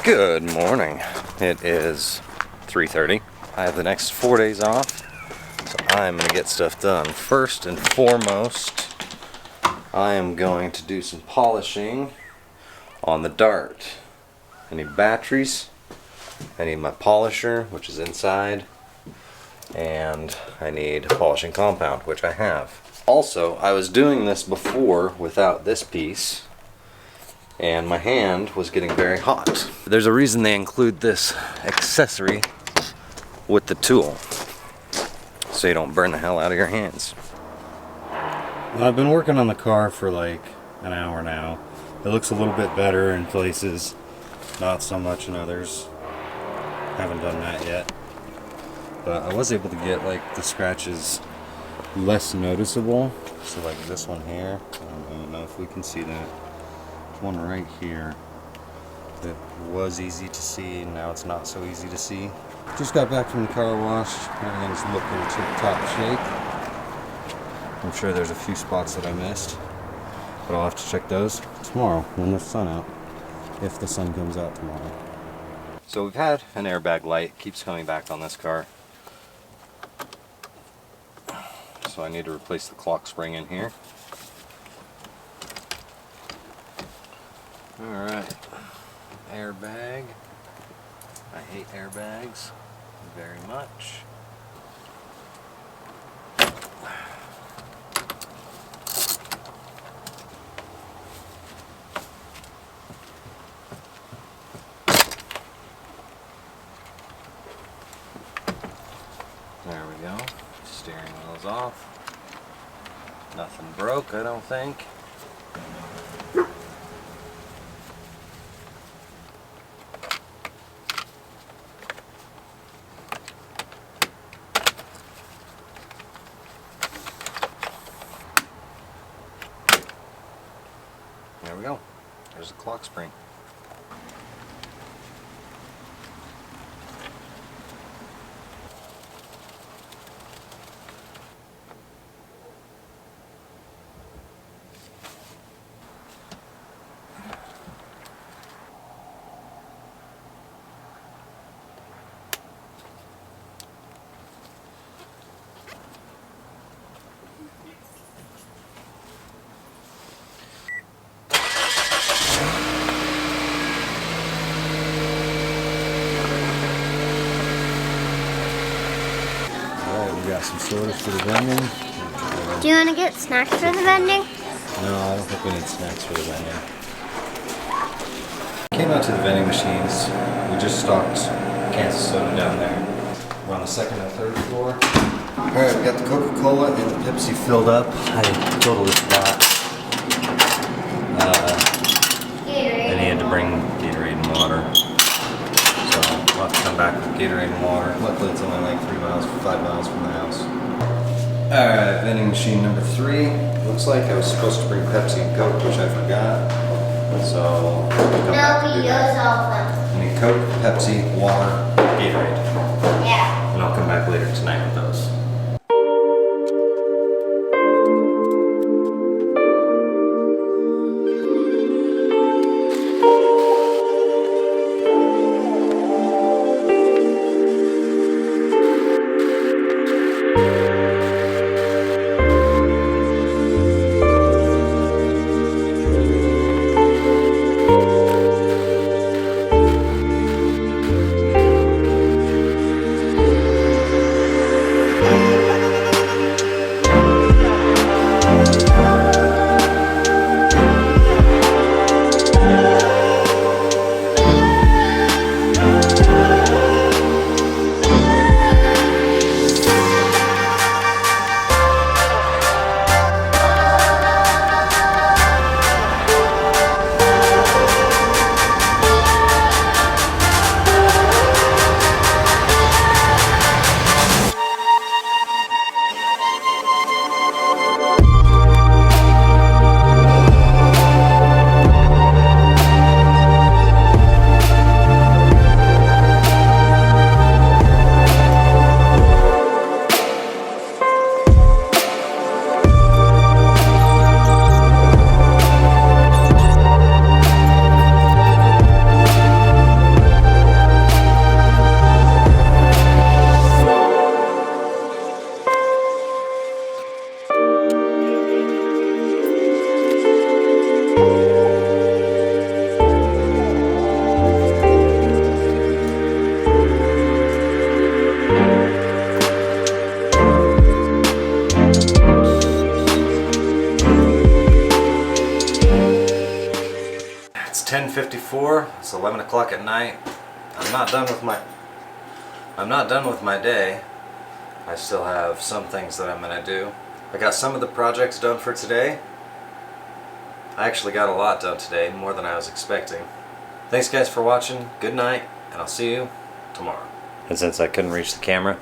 Good morning. It is 3:30. I have the next 4 days off, so I'm going to get stuff done. First and foremost, I am going to do some polishing on the Dart. I need batteries, I need my polisher, which is inside, and I need polishing compound, which I have. Also, I was doing this before without this piece, and my hand was getting very hot. There's a reason they include this accessory with the tool, so you don't burn the hell out of your hands. Well, I've been working on the car for like an hour now. It looks a little bit better in places, not so much in others. Haven't done that yet. But I was able to get like the scratches less noticeable. So like this one here, I don't know if we can see that. One right here that was easy to see, and now it's not so easy to see. Just got back from the car wash. Everything's looking tip-top shape. I'm sure there's a few spots that I missed, but I'll have to check those tomorrow when there's sun out, if the sun comes out tomorrow. So we've had an airbag light, keeps coming back on this car. So I need to replace the clock spring in here. Alright, airbag. I hate airbags very much. There we go. Steering wheel's off. Nothing broke, I don't think. There we go. There's the clock spring. Got some sodas for the vending. Do you want to get snacks for the vending? No, I don't think we need snacks for the vending. Came out to the vending machines. We just stocked cans of soda down there. We're on the second and third floor. Alright, we got the Coca-Cola and the Pepsi filled up. I totally forgot. I needed to bring Gatorade and water. So I'll have to come back with Gatorade and water. Luckily it's only like 5 miles from the house. Alright, vending machine number 3. Looks like I was supposed to bring Pepsi and Coke, which I forgot. So I'll come back and do that. All of them. I need Coke, Pepsi, water, Gatorade. Yeah. And I'll come back later tonight with those. 9:54. It's 11 o'clock at night. I'm not done with my day. I still have some things that I'm gonna do. I got some of the projects done for today. I actually got a lot done today, more than I was expecting. Thanks guys for watching. Good night, and I'll see you tomorrow. And since I couldn't reach the camera,